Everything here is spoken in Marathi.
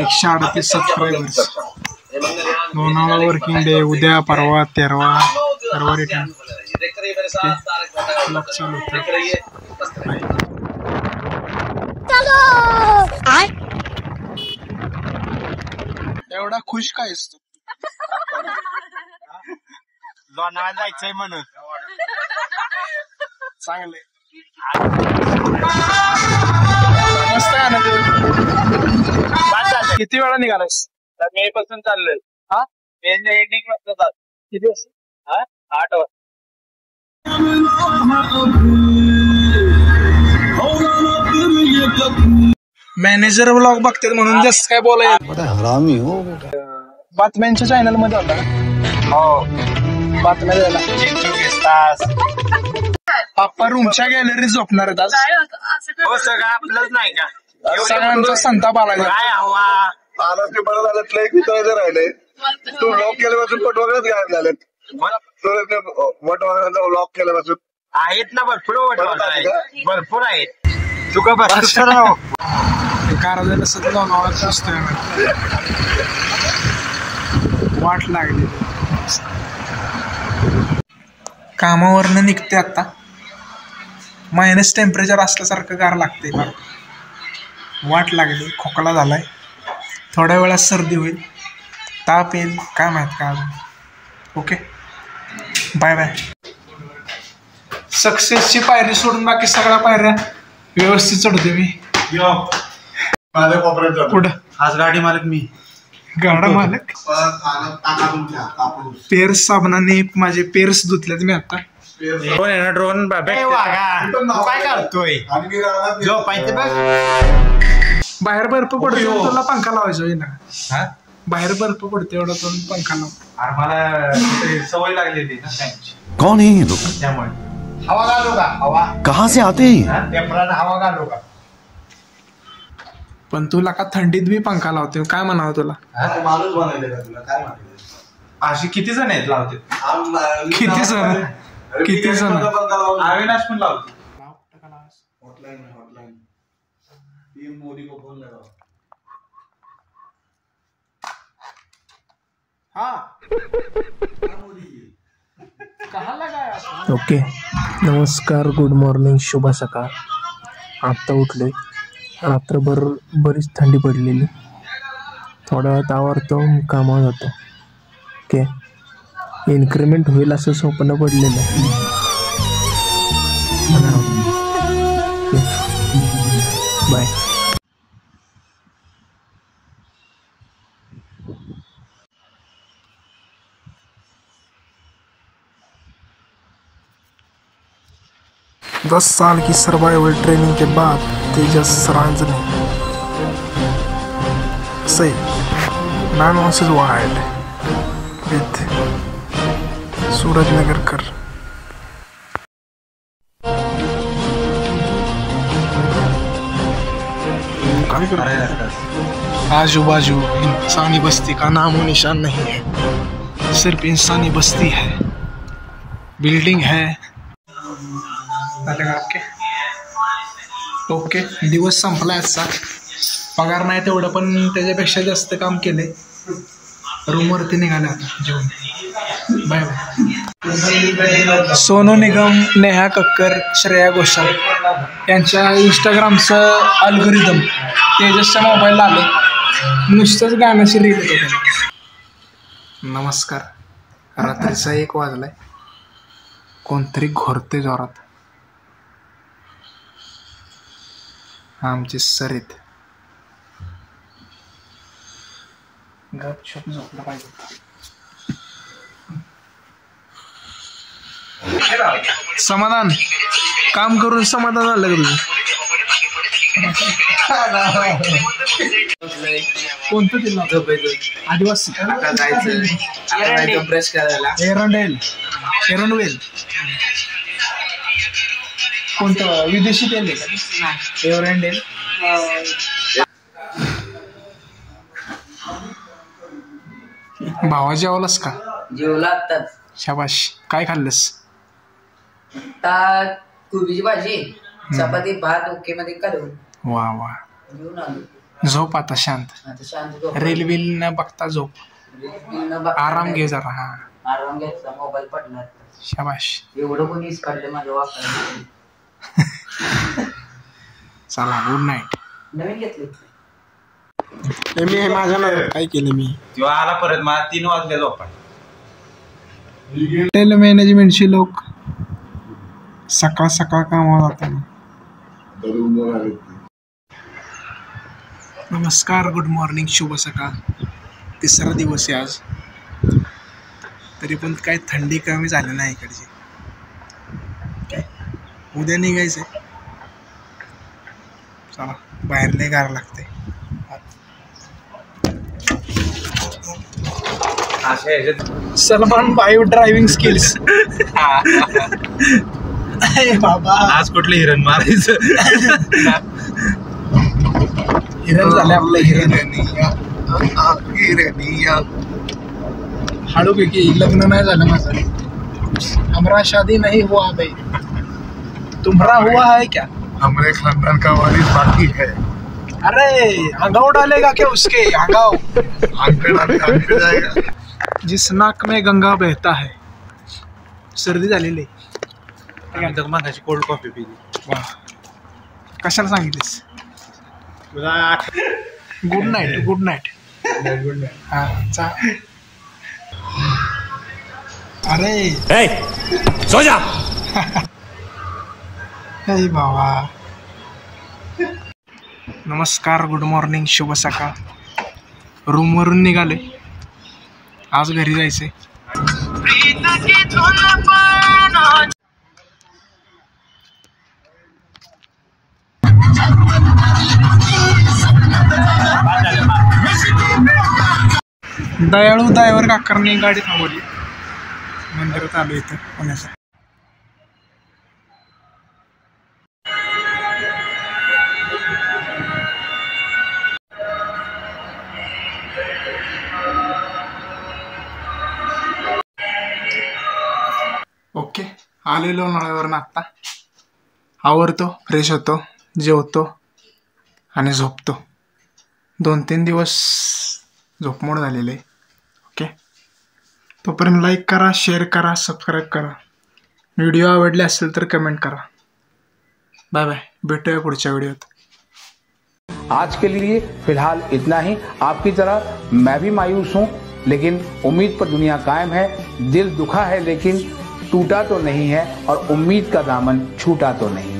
138 सबस्क्रायबर्स. लोणावळा वर्किंग डे उद्या परवा 13 रिटर्न. चालू एवढा खुश काय असतो? लोणावळा जायचंय म्हणून. चांगले मस्त आहे ना. किती वेळा निघालास? मे पासून चाललंय. हा एंडिंग वाजता. किती वाजता? 8 वाजता. मॅनेजर व्लॉग बघतात म्हणून जास्त काय बोलायचं. बातम्यांच्या चॅनल मध्ये होता. हो बातम्या द्यायला. पप्पा रूमच्या गॅलरी झोपणार आहेत आज. हो सगळं आपलंच नाही का? सगळ्यांचा संताप आला. काय हवा आलं ते बरं झालं. लय किती राहिले तू लॉक केल्यापासून पट वगैरेच गायब झालेत. वट वगैरे लॉक केल्यापासून आहेत ना भरपूर आहेत. तू का बस कारला सतत लोणावळ्यात असतोय. वाट लागली. कामावरनं निघते आता. मायनस टेम्परेचर असल्यासारखं गार लागते. वाट लागली. खोकला झालाय. थोड्या वेळात सर्दी होईल. ताप येईल काय माहित का अजून. Okay bye bye. सक्सेसची पायरी सोडून बाकी सगळ्या पायऱ्या व्यवस्थित चढते मी. पुढं आज गाडी मालक मी. गाडा मालक. पेर्स साबणाने माझे पेर्स धुतलेत मी आता. ड्रोन काय करतोय? झोपायचं बघ. बाहेर बर्फ पडतो तुला पंखा लावायचा ना. बाहेर बर्फ पडते एवढा तो पंखा लाव. अरे मला सवय लागलेली ना त्यांची. कौन है ये लोग? त्यामुळे हवा घालू का? हवा कहाँ से आते हैं? टेम्परानं हवा घालू का? पण तुला का थंडीत बी पंखा लावते काय म्हणावं तुला? माणूस बनवले का तुला? काय माहिती अशी किती जण आहेत लावते? किती जण अविनाश पण लावतो. हॉटलाइन पीएम मोदी को फोन लगाओ. ओके नमस्कार गुड मॉर्निंग शुभ सकाळ. आत्ता उठले. रात्रभर बरीच थंडी पडलेली. थोड्या वेळात आवरतो कामावर जातो. ओके इन्क्रीमेंट होईल असं स्वप्न पडलेलं आहे. बाय. दस साल की सर्वाइवल ट्रेनिंग के बाद तेजस रांझने से 9 ounces wide with Suraj Nagarkar. आजू बाजू इंसानी बस्ती का नामो निशान नहीं है. सिर्फ इंसानी बस्ती है. बिल्डिंग है. ओके दिवस संपला आजचा. पगार नाही तेवढं पण त्याच्यापेक्षा जास्त काम केले. रूमवरती निघाले आता जेवण. Bye bye. सोनू निगम, नेहा कक्कर, श्रेया घोषाल यांच्या इंस्टाग्रामचं अल्गोरिदम तेजसच्या मोबाईलला आले. नुसतंच गाण्याची रील येते. नमस्कार. रात्रीचा 1 वाजलाय. कोणतरी घोरते जोरात. आमचे सरित गपशप झोपला पाहिजे. समाधान काम करून समाधान झालं का तुझं? कोणतं दिलं आदिवासी ब्रश करायला एरंडवेल कोणतं विदेशी तेल आहे का? एरंडेल. भावा जेवलास का? जेवला आत्ताच. शाबाश. काय खाल्लंस? कोबीची भाजी चपाती भात ओके मध्ये करून वा वा. घेऊन आलो. झोप आता शांत. आता शांत झोप. रील बिल न बघता झोप. आराम घे जरा. हा आराम घ्यायचा, मोबाईल पडणार. शाबाश. एवढं कोणी काढलं माझ्या वापरायला. चला गुड नाईट. नवीन घेतली मी हे माझ्या ना काय केलं मी. किंवा आला परत मला 3 वाजले झोपा. हॉटेल मॅनेजमेंटचे लोक सकाळ सकाळ कामावर जातात. नमस्कार, गुड मॉर्निंग, शुभ सकाळ. तिसरा दिवस आहे आज. तरी पण काही थंडी कमी झाली नाही इकडची. काय उद्या निघायचंय. चला बाहेर लय गार लागते. सलमान भाई ड्रायव्हिंग स्किल्स. बाबा आज कुठलं हिरण मारायचं. हिरण झाले आपलं. हळूपैकी लग्न नाही झालं माझं. हमारा शादी नहीं हुआ भाई. तुम्हारा हुआ है क्या? हमारे खानदान का वारिस बाकी है. अरे अंगाव डालेगा क्या उसके? अंगाव आंकड़ जाएगा. जिस नाक में गंगा बहता है. सर्दी झालेली. मागाची कोल्ड कॉफी पिली. वा कशाला सांगितलीस? Good night. Good night. Good night. हा चा. अरे सो जा. हे बाबा. नमस्कार, गुड मॉर्निंग, शुभ सकाळ. रूमवरून निघाले. आज घरी जायचंय. दयाळू ड्रायव्हर काकांनी गाडी थांबवली. मंदिरात आलो इथं पुण्याचं. ओके आलेलो नळावरून आत्ता. आवरतो, फ्रेश होतो, जेवतो आणि झोपतो. 2-3 दिवस झोपमोड झालेले. ओके तोपर्यंत लाईक करा, शेअर करा, सबस्क्राईब करा. व्हिडिओ आवडले असेल तर कमेंट करा. Bye bye. भेटूया पुढच्या व्हिडिओत. आज के लिए फिलहाल इतना ही. आपकी तरह मैं भी मायूस हूँ, लेकिन उम्मीद पर दुनिया कायम है. दिल दुखा है लेकिन टूटा तो नहीं है, और उम्मीद का दामन छूटा तो नहीं.